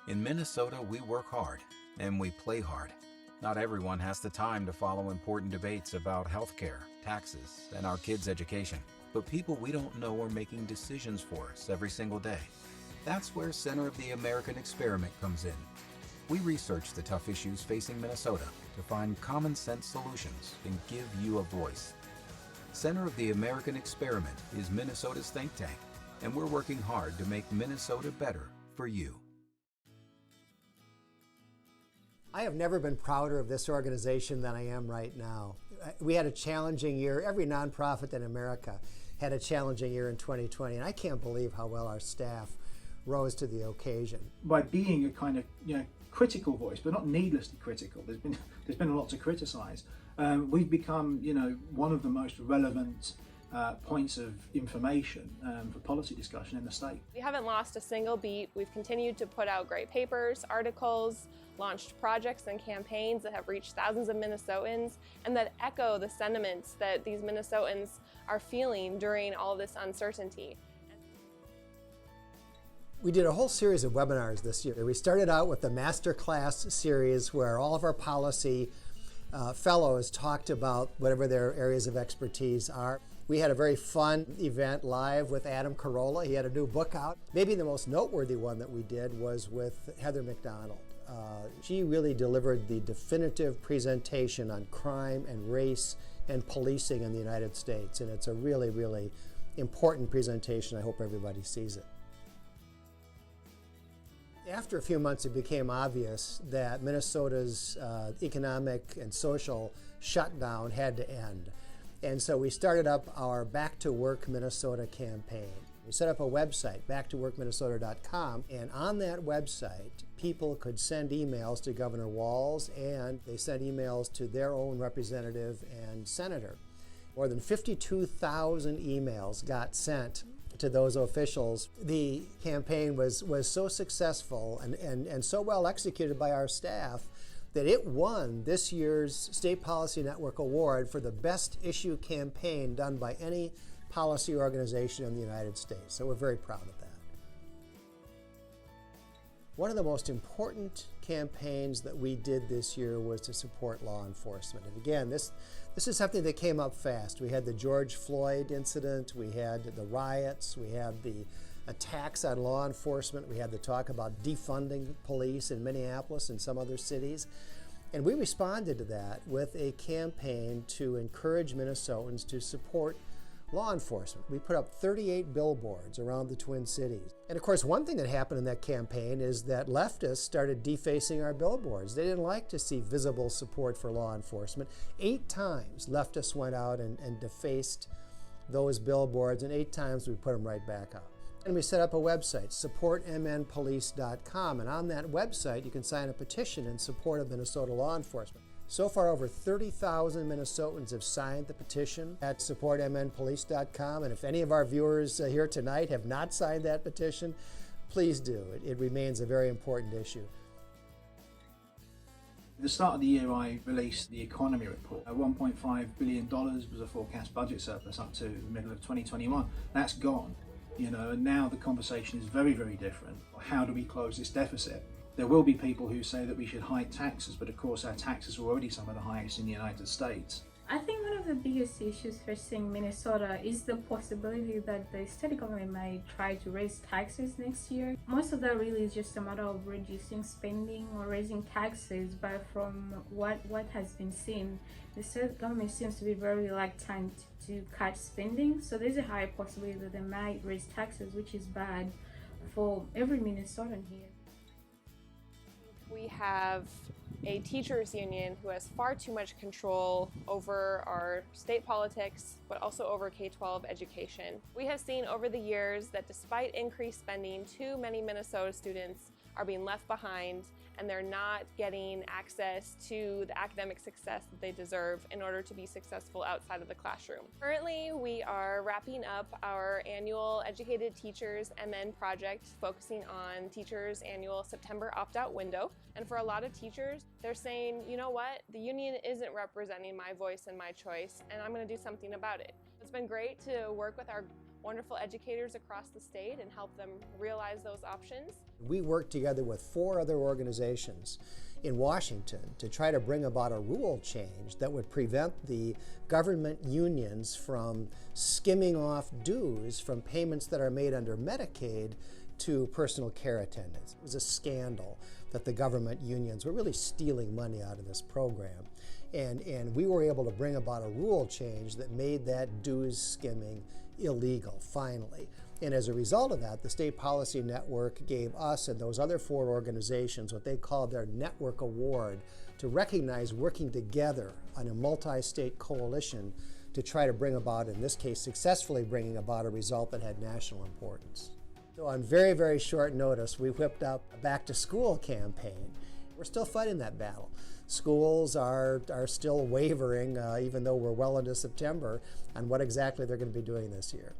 In Minnesota, we work hard and we play hard. Not everyone has the time to follow important debates about healthcare, taxes, and our kids' education. But people we don't know are making decisions for us every single day. That's where Center of the American Experiment comes in. We research the tough issues facing Minnesota to find common sense solutions and give you a voice. Center of the American Experiment is Minnesota's think tank, and we're working hard to make Minnesota better for you. I have never been prouder of this organization than I am right now. We had a challenging year. Every nonprofit in America had a challenging year in 2020, and I can't believe how well our staff rose to the occasion. By being a kind of critical voice, but not needlessly critical. There's been a lot to criticise. We've become one of the most relevant points of information for policy discussion in the state. We haven't lost a single beat. We've continued to put out great papers, articles, launched projects and campaigns that have reached thousands of Minnesotans and that echo the sentiments that these Minnesotans are feeling during all this uncertainty. We did a whole series of webinars this year. We started out with the Masterclass series where all of our policy fellows talked about whatever their areas of expertise are. We had a very fun event live with Adam Carolla. He had a new book out. Maybe the most noteworthy one that we did was with Heather McDonald. She really delivered the definitive presentation on crime and race and policing in the United States. And it's a really, really important presentation. I hope everybody sees it. After a few months, it became obvious that Minnesota's economic and social shutdown had to end. And so we started up our Back to Work Minnesota campaign. We set up a website, backtoworkminnesota.com, and on that website, people could send emails to Governor Walz, and they sent emails to their own representative and senator. More than 52,000 emails got sent to those officials. The campaign was so successful and so well executed by our staff that it won this year's State Policy Network Award for the best issue campaign done by any policy organization in the United States. So we're very proud of that. One of the most important campaigns that we did this year was to support law enforcement. And again, this is something that came up fast. We had the George Floyd incident, we had the riots, we had the attacks on law enforcement, we had the talk about defunding police in Minneapolis and some other cities. And we responded to that with a campaign to encourage Minnesotans to support law enforcement. We put up 38 billboards around the Twin Cities. And of course, one thing that happened in that campaign is that leftists started defacing our billboards. They didn't like to see visible support for law enforcement. 8 times leftists went out and defaced those billboards, and 8 times we put them right back up. And we set up a website, supportmnpolice.com, and on that website you can sign a petition in support of Minnesota law enforcement. So far, over 30,000 Minnesotans have signed the petition at supportmnpolice.com, and if any of our viewers here tonight have not signed that petition, please do. It remains a very important issue. At the start of the year, I released the economy report. $1.5 billion was a forecast budget surplus up to the middle of 2021. That's gone, and now the conversation is very, very different. How do we close this deficit? There will be people who say that we should hike taxes, but of course our taxes are already some of the highest in the United States. I think one of the biggest issues facing Minnesota is the possibility that the state government may try to raise taxes next year. Most of that really is just a matter of reducing spending or raising taxes, but from what has been seen, the state government seems to be very reluctant to cut spending, so there's a high possibility that they might raise taxes, which is bad for every Minnesotan here. We have a teachers union who has far too much control over our state politics, but also over K-12 education. We have seen over the years that despite increased spending, too many Minnesota students are being left behind and they're not getting access to the academic success that they deserve in order to be successful outside of the classroom. Currently, we are wrapping up our annual Educated Teachers MN project, focusing on teachers' annual September opt-out window. And for a lot of teachers, they're saying, you know what, the union isn't representing my voice and my choice, and I'm going to do something about it. It's been great to work with our wonderful educators across the state and help them realize those options. We worked together with 4 other organizations in Washington to try to bring about a rule change that would prevent the government unions from skimming off dues from payments that are made under Medicaid to personal care attendants. It was a scandal that the government unions were really stealing money out of this program. And we were able to bring about a rule change that made that dues skimming illegal, finally. And as a result of that, the State Policy Network gave us and those other 4 organizations what they called their Network Award to recognize working together on a multi-state coalition to try to bring about, in this case, successfully bringing about a result that had national importance. So on very, very short notice, we whipped up a back-to-school campaign. We're still fighting that battle. Schools are still wavering, even though we're well into September, on what exactly they're going to be doing this year.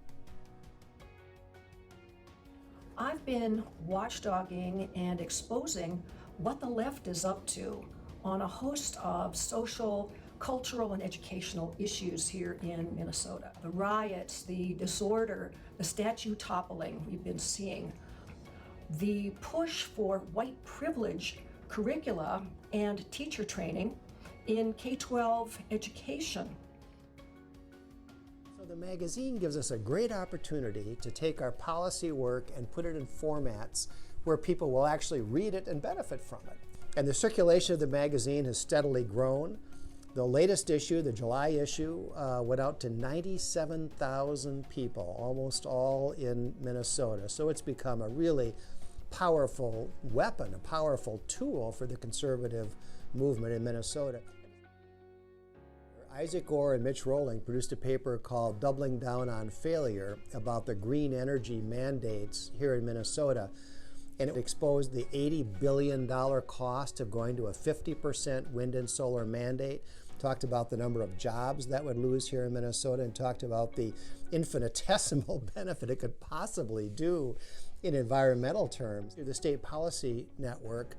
I've been watchdogging and exposing what the left is up to on a host of social, cultural, and educational issues here in Minnesota. The riots, the disorder, the statue toppling we've been seeing, the push for white privilege curricula and teacher training in K-12 education. So the magazine gives us a great opportunity to take our policy work and put it in formats where people will actually read it and benefit from it. And the circulation of the magazine has steadily grown. The latest issue, the July issue, went out to 97,000 people, almost all in Minnesota. So it's become a really powerful weapon, a powerful tool for the conservative movement in Minnesota. Isaac Orr and Mitch Rolling produced a paper called Doubling Down on Failure about the green energy mandates here in Minnesota. And it exposed the $80 billion cost of going to a 50% wind and solar mandate, talked about the number of jobs that would lose here in Minnesota, and talked about the infinitesimal benefit it could possibly do in environmental terms. The State Policy Network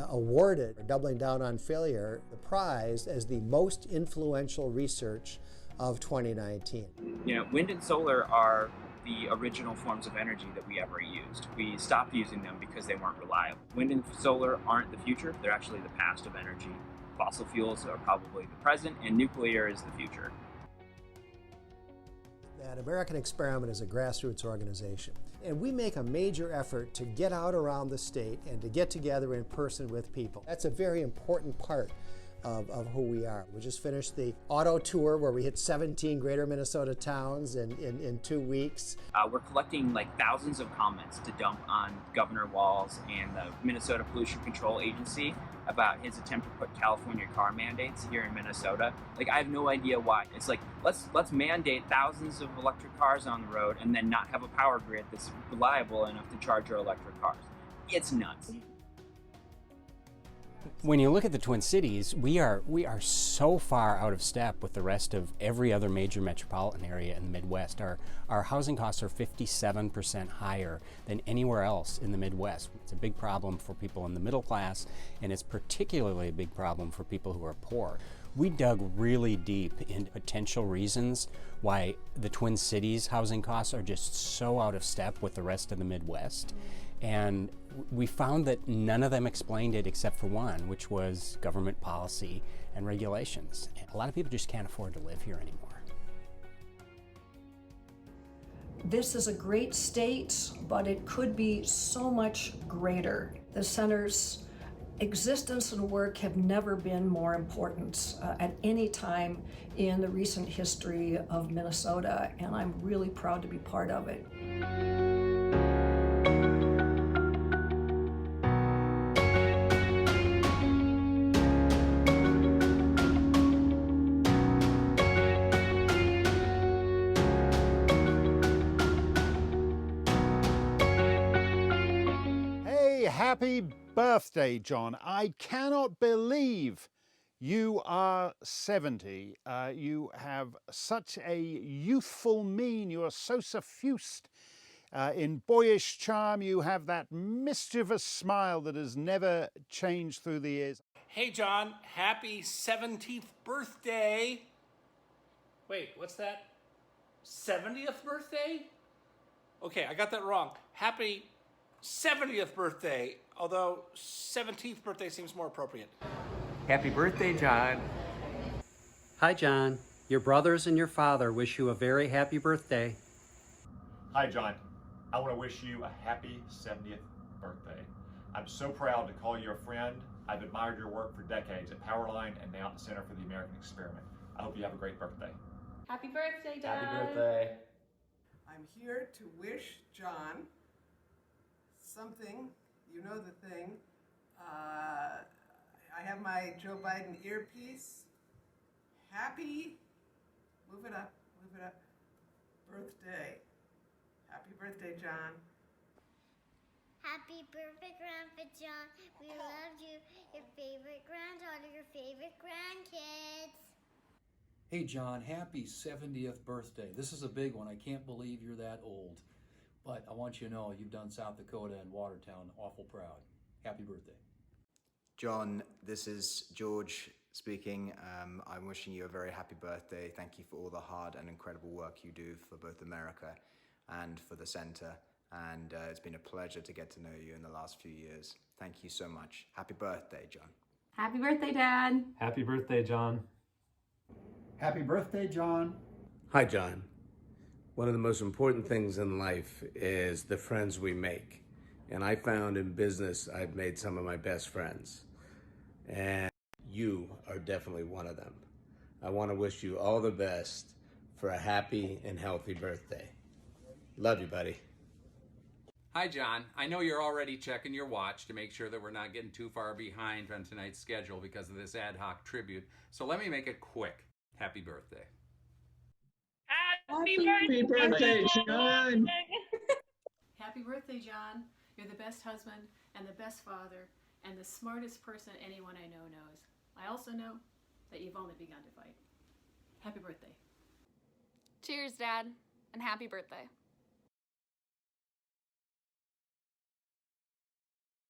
awarded Doubling Down on Failure the prize as the most influential research of 2019. You know, wind and solar are the original forms of energy that we ever used. We stopped using them because they weren't reliable. Wind and solar aren't the future, they're actually the past of energy. Fossil fuels are probably the present, and nuclear is the future. That American Experiment is a grassroots organization, and we make a major effort to get out around the state and to get together in person with people. That's a very important part of who we are. We just finished the auto tour where we hit 17 greater Minnesota towns in 2 weeks. We're collecting like thousands of comments to dump on Governor Walz and the Minnesota Pollution Control Agency about his attempt to put California car mandates here in Minnesota. Like, I have no idea why. It's like, let's mandate thousands of electric cars on the road and then not have a power grid that's reliable enough to charge our electric cars. It's nuts. When you look at the Twin Cities, we are so far out of step with the rest of every other major metropolitan area in the Midwest. Our housing costs are 57% higher than anywhere else in the Midwest. It's a big problem for people in the middle class, and it's particularly a big problem for people who are poor. We dug really deep into potential reasons why the Twin Cities housing costs are just so out of step with the rest of the Midwest. And we found that none of them explained it except for one, which was government policy and regulations. A lot of people just can't afford to live here anymore. This is a great state, but it could be so much greater. The center's existence and work have never been more important at any time in the recent history of Minnesota, and I'm really proud to be part of it. Happy birthday, John. I cannot believe you are 70. You have such a youthful mien. You are so suffused in boyish charm. You have that mischievous smile that has never changed through the years. Hey, John, happy 17th birthday. Wait, what's that? 70th birthday? Okay, I got that wrong. Happy 70th birthday, although 17th birthday seems more appropriate. Happy birthday, John. Hi, John. Your brothers and your father wish you a very happy birthday. Hi, John. I want to wish you a happy 70th birthday. I'm so proud to call you a friend. I've admired your work for decades at Powerline and now at the Center for the American Experiment. I hope you have a great birthday. Happy birthday, Dad. Happy birthday. I'm here to wish John something, you know the thing. I have my Joe Biden earpiece. Happy, move it up, birthday. Happy birthday, John. Happy birthday, Grandpa John. We love you, your favorite granddaughter, your favorite grandkids. Hey, John, happy 70th birthday. This is a big one. I can't believe you're that old. But I want you to know you've done South Dakota and Watertown awful proud. Happy birthday. John, this is George speaking. I'm wishing you a very happy birthday. Thank you for all the hard and incredible work you do for both America and for the center. And it's been a pleasure to get to know you in the last few years. Thank you so much. Happy birthday, John. Happy birthday, Dad. Happy birthday, John. Happy birthday, John. Hi, John. One of the most important things in life is the friends we make. And I found in business, I've made some of my best friends. And you are definitely one of them. I want to wish you all the best for a happy and healthy birthday. Love you, buddy. Hi, John. I know you're already checking your watch to make sure that we're not getting too far behind on tonight's schedule because of this ad hoc tribute. So let me make it quick. Happy birthday. Happy birthday, John. Happy birthday, John. You're the best husband and the best father and the smartest person anyone I know knows. I also know that you've only begun to fight. Happy birthday. Cheers, Dad, and happy birthday.